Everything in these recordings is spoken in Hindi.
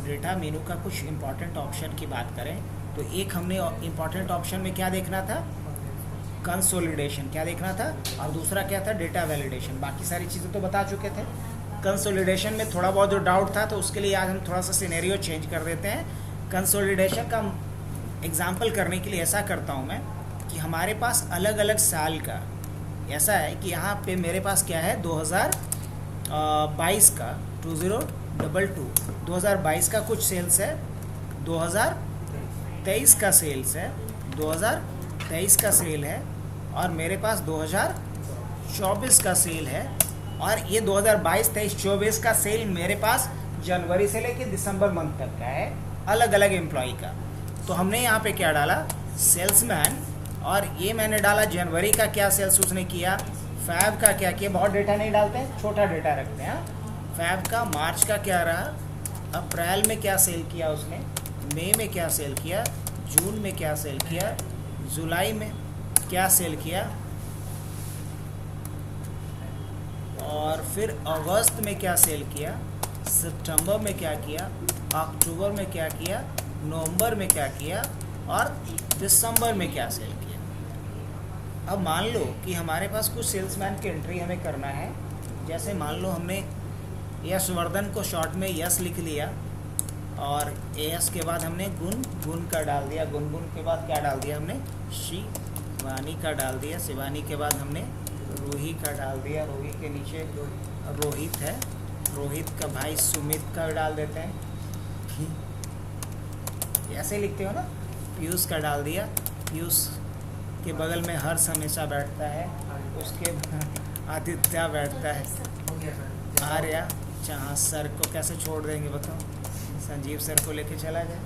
डेटा मेनू का कुछ इम्पॉर्टेंट ऑप्शन की बात करें तो एक हमने इम्पॉर्टेंट ऑप्शन में क्या देखना था, कंसोलिडेशन क्या देखना था, और दूसरा क्या था, डेटा वैलिडेशन। बाकी सारी चीज़ें तो बता चुके थे। कंसोलिडेशन में थोड़ा बहुत जो डाउट था तो उसके लिए आज हम थोड़ा सा सिनेरियो चेंज कर देते हैं। कंसोलिडेशन का एग्जाम्पल करने के लिए ऐसा करता हूँ मैं कि हमारे पास अलग अलग साल का ऐसा है कि यहाँ पे मेरे पास क्या है 2022 का 2022 का कुछ सेल्स है, 2023 का सेल्स है, 2023 का सेल है, और मेरे पास 2024 का सेल है, और ये 2022, 23, 24 का सेल मेरे पास जनवरी से लेकर दिसंबर मंथ तक का है, अलग अलग एम्प्लॉय का। तो हमने यहाँ पे क्या डाला, सेल्समैन, और ये मैंने डाला जनवरी का क्या सेल्स उसने किया, फैब का क्या किया, बहुत डेटा नहीं डालते हैं, छोटा डेटा रखते हैं। फैब का, मार्च का क्या रहा, अप्रैल में क्या सेल किया उसने, मई में क्या सेल किया, जून में क्या सेल किया, जुलाई में क्या सेल किया, और फिर अगस्त में क्या सेल किया, सितंबर में क्या किया, अक्टूबर में क्या किया, नवंबर में क्या किया, और दिसंबर में क्या सेल किया। अब मान लो कि हमारे पास कुछ सेल्समैन की एंट्री हमें करना है। जैसे मान लो हमने यशवर्धन को शॉर्ट में यश लिख लिया, और एस के बाद हमने गुन का डाल दिया, गुनगुन के बाद क्या डाल दिया हमने, शिवानी का डाल दिया, शिवानी के बाद हमने रूही का डाल दिया, रूही के नीचे रोहित है, रोहित का भाई सुमित का डाल देते हैं, ऐसे लिखते हो ना, पीयूष का डाल दिया, पीयूष के बगल में हर्ष हमेशा बैठता है, उसके आदित्य बैठता है, आर्या। जहाँ सर को कैसे छोड़ देंगे बताओ, संजीव सर को लेके चला जाए,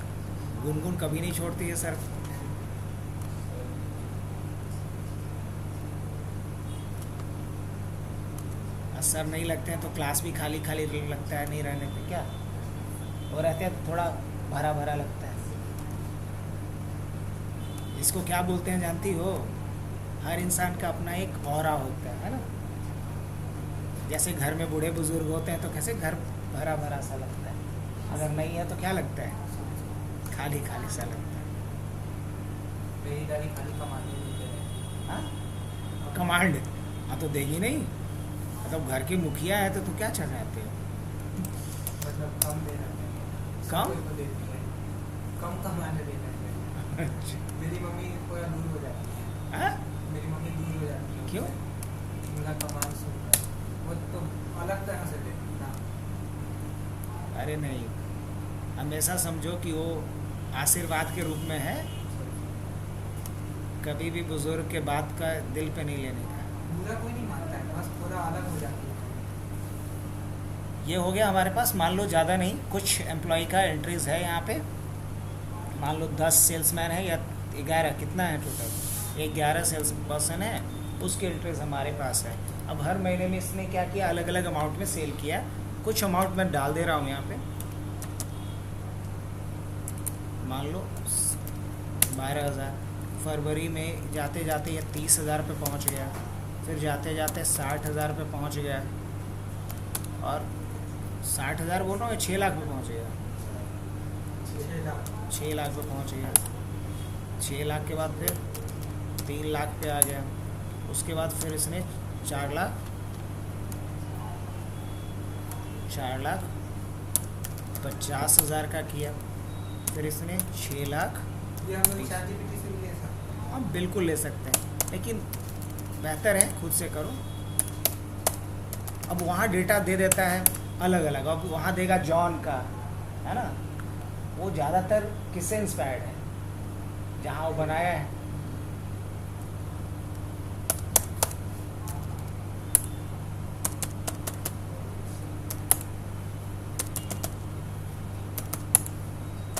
गुनगुन कभी नहीं छोड़ती है सर। सर नहीं लगते हैं तो क्लास भी खाली खाली लगता है, नहीं रहने पे क्या वो रहते हैं, थोड़ा भरा भरा लगता है। इसको क्या बोलते हैं जानती हो, हर इंसान का अपना एक ऑरा होता है ना। जैसे घर में बूढ़े बुजुर्ग होते हैं तो कैसे घर भरा भरा सा लगता है, अगर नहीं है तो क्या लगता है, खाली खाली सा लगता है। मेरी गाड़ी खाली कमांड हाँ, कमांड हाँ तो देगी नहीं, मतलब घर के मुखिया है तो क्या चाहते हो, मतलब कम दे रहे हैं, कम सबको देती है, कम कमाने दे रहे हैं। मेरी मम्मी थोड़ा दूर हो जाती है, हाँ? मेरी मम्मी दूर हो जाती है, क्यों? उनका कमांड सुनकर वो तो अलग तरह से देती ना। अरे नहीं, हमेशा समझो कि वो आशीर्वाद के रूप में है, कभी भी बुजुर्ग के बात का दिल पे नहीं लेने का। बुरा कोई नहीं मानता है, बस थोड़ा अलग हो जाती है। ये हो गया हमारे पास, मान लो ज़्यादा नहीं, कुछ एम्प्लॉय का एंट्रीज़ है यहाँ पे, मान लो 10 सेल्समैन है या 11, कितना है टोटल, 11 सेल्स पर्सन है, उसकी एंट्रीज हमारे पास है। अब हर महीने में इसने क्या किया, अलग अलग अमाउंट में सेल किया, कुछ अमाउंट मैं डाल दे रहा हूँ यहाँ पे, मान लो 12,000। फरवरी में जाते जाते ये 30,000 पे पहुँच गया, फिर जाते जाते 60,000 पे पहुँच गया, और 60,000 बोल रहा हूँ, 6 लाख पे पहुँच गया, 6 लाख पे पहुँच गया। 6 लाख के बाद फिर 3 लाख पे आ गया, उसके बाद फिर इसने 4,50,000 का किया, फिर इसने 6 लाख। ये हम लोग ChatGPT से भी ले सकते हैं। हम बिल्कुल ले सकते हैं, लेकिन बेहतर है खुद से करो। अब वहाँ डेटा दे देता है अलग अलग, अब वहाँ देगा जॉन का, है ना, वो ज़्यादातर किससे इंस्पायर्ड है, जहाँ वो बनाया है।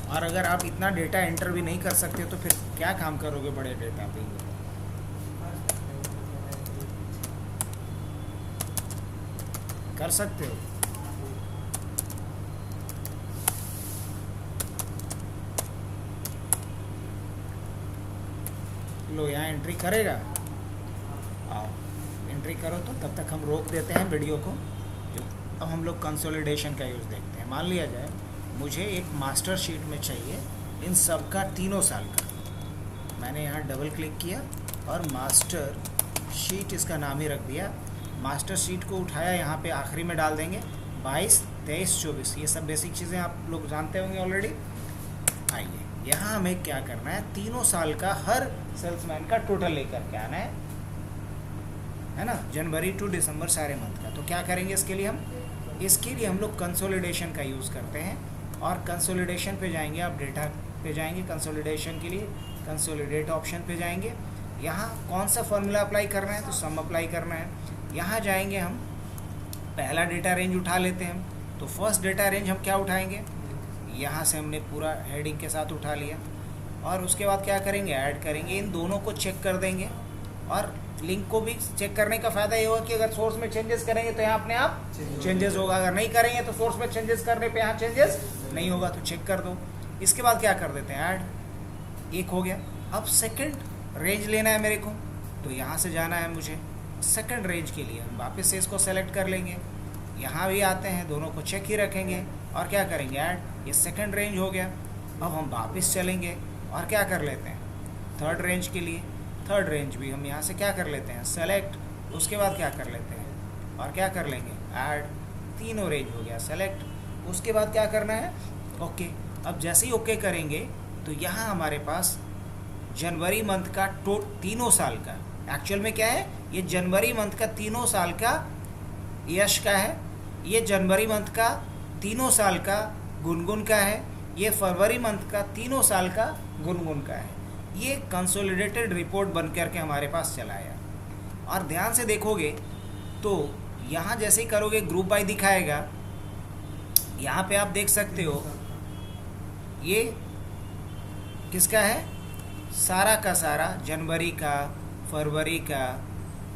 और अगर आप इतना डेटा एंटर भी नहीं कर सकते तो फिर क्या काम करोगे बड़े डेटा पे। कर सकते हो, लो यहाँ एंट्री करेगा, आओ एंट्री करो। तो तब तक हम रोक देते हैं वीडियो को। अब हम लोग कंसोलिडेशन का यूज़ देखते हैं। मान लिया जाए मुझे एक मास्टर शीट में चाहिए इन सब का तीनों साल का। मैंने यहाँ डबल क्लिक किया और मास्टर शीट इसका नाम ही रख दिया। मास्टर शीट को उठाया, यहाँ पे आखिरी में डाल देंगे 22, 23, 24। ये सब बेसिक चीज़ें आप लोग जानते होंगे ऑलरेडी। आइए यहाँ हमें क्या करना है, तीनों साल का हर सेल्समैन का टोटल लेकर के आना है ना, जनवरी टू दिसंबर सारे मंथ का। तो क्या करेंगे इसके लिए हम लोग कंसोलिडेशन का यूज़ करते हैं। और कंसोलिडेशन पे जाएंगे, आप डेटा पे जाएंगे, कंसोलिडेशन के लिए कंसोलिडेट ऑप्शन पे जाएंगे। यहाँ कौन सा फॉर्मूला अप्लाई करना है, तो सम अप्लाई करना है। यहाँ जाएंगे, हम पहला डेटा रेंज उठा लेते हैं। तो फर्स्ट डेटा रेंज हम क्या उठाएंगे, यहाँ से हमने पूरा हेडिंग के साथ उठा लिया। और उसके बाद क्या करेंगे, ऐड करेंगे, इन दोनों को चेक कर देंगे। और लिंक को भी चेक करने का फ़ायदा ये होगा कि अगर सोर्स में चेंजेस करेंगे तो यहाँ अपने आप चेंजेस होगा, अगर नहीं करेंगे तो सोर्स में चेंजेस करने पे यहाँ चेंजेस नहीं होगा। तो चेक कर दो। इसके बाद क्या कर देते हैं, ऐड, एक हो गया। अब सेकंड रेंज लेना है मेरे को, तो यहाँ से जाना है मुझे सेकंड रेंज के लिए। हम वापस से इसको सेलेक्ट कर लेंगे, यहाँ भी आते हैं, दोनों को चेक ही रखेंगे और क्या करेंगे, ऐड। ये सेकंड रेंज हो गया। अब हम वापस चलेंगे और क्या कर लेते हैं, थर्ड रेंज के लिए थर्ड रेंज भी हम यहाँ से क्या कर लेते हैं, सेलेक्ट। उसके बाद क्या कर लेते हैं और क्या कर लेंगे, ऐड। तीनों रेंज हो गया सेलेक्ट। उसके बाद क्या करना है, ओके। अब जैसे ही ओके करेंगे तो यहाँ हमारे पास जनवरी मंथ का तीनों साल का, एक्चुअल में क्या है, ये जनवरी मंथ का तीनों साल का यश का है, ये जनवरी मंथ का तीनों साल का गुनगुन का है, ये फरवरी मंथ का तीनों साल का गुनगुन का है। ये कंसोलिडेटेड रिपोर्ट बन करके हमारे पास चला आया। और ध्यान से देखोगे तो यहाँ जैसे ही करोगे ग्रुप बाय दिखाएगा। यहाँ पे आप देख सकते हो ये किसका है, सारा का सारा, जनवरी का, फरवरी का,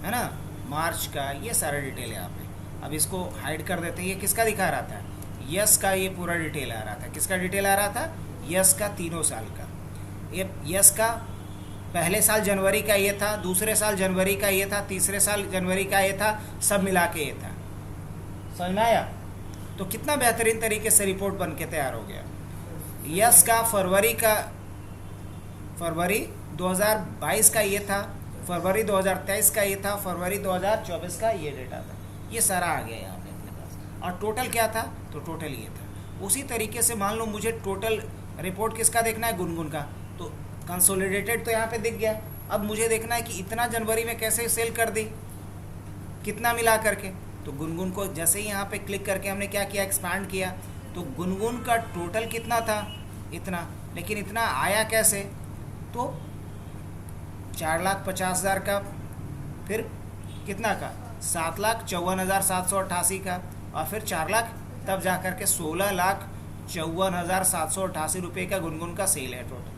है ना, मार्च का, ये सारा डिटेल है यहाँ पे। अब इसको हाइड कर देते हैं। ये किसका दिखा रहा था, यस का, ये पूरा डिटेल आ रहा था। किसका डिटेल आ रहा था, यस का, तीनों साल का। ये यस का पहले साल जनवरी का ये था, दूसरे साल जनवरी का ये था, तीसरे साल जनवरी का ये था, सब मिला के ये था। समझ में आया? तो कितना बेहतरीन तरीके से रिपोर्ट बन के तैयार हो गया। यस का फरवरी 2022 का ये था, फरवरी 2023 का ये था, फरवरी 2024 का ये डेटा था। ये सारा आ गया यहाँ पे अपने पास। और टोटल क्या था, तो टोटल ये था। उसी तरीके से मान लो मुझे टोटल रिपोर्ट किसका देखना है, गुनगुन का, तो कंसोलिडेटेड तो यहाँ पे दिख गया। अब मुझे देखना है कि इतना जनवरी में कैसे सेल कर दी, कितना मिला करके। तो गुनगुन को जैसे ही यहाँ पे क्लिक करके हमने क्या किया, एक्सपांड किया, तो गुनगुन का टोटल कितना था, इतना। लेकिन इतना आया कैसे, तो 4,50,000 का, फिर कितना का, 7,54,788 का, और फिर 4 लाख, तब जा कर के 16,54,788 रुपये का गुनगुन का सेल है टोटल।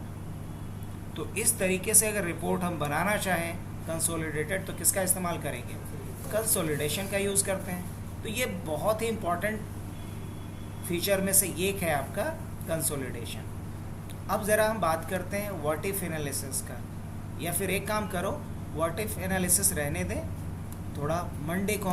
तो इस तरीके से अगर रिपोर्ट हम बनाना चाहें कंसोलिडेटेड, तो किसका इस्तेमाल करेंगे, कंसोलिडेशन का यूज़ करते हैं। तो ये बहुत ही इम्पॉर्टेंट फीचर में से एक है आपका कंसोलिडेशन। अब ज़रा हम बात करते हैं व्हाट इफ एनालिसिस का। या फिर एक काम करो, व्हाट इफ एनालिसिस रहने दें, थोड़ा मंडे को हम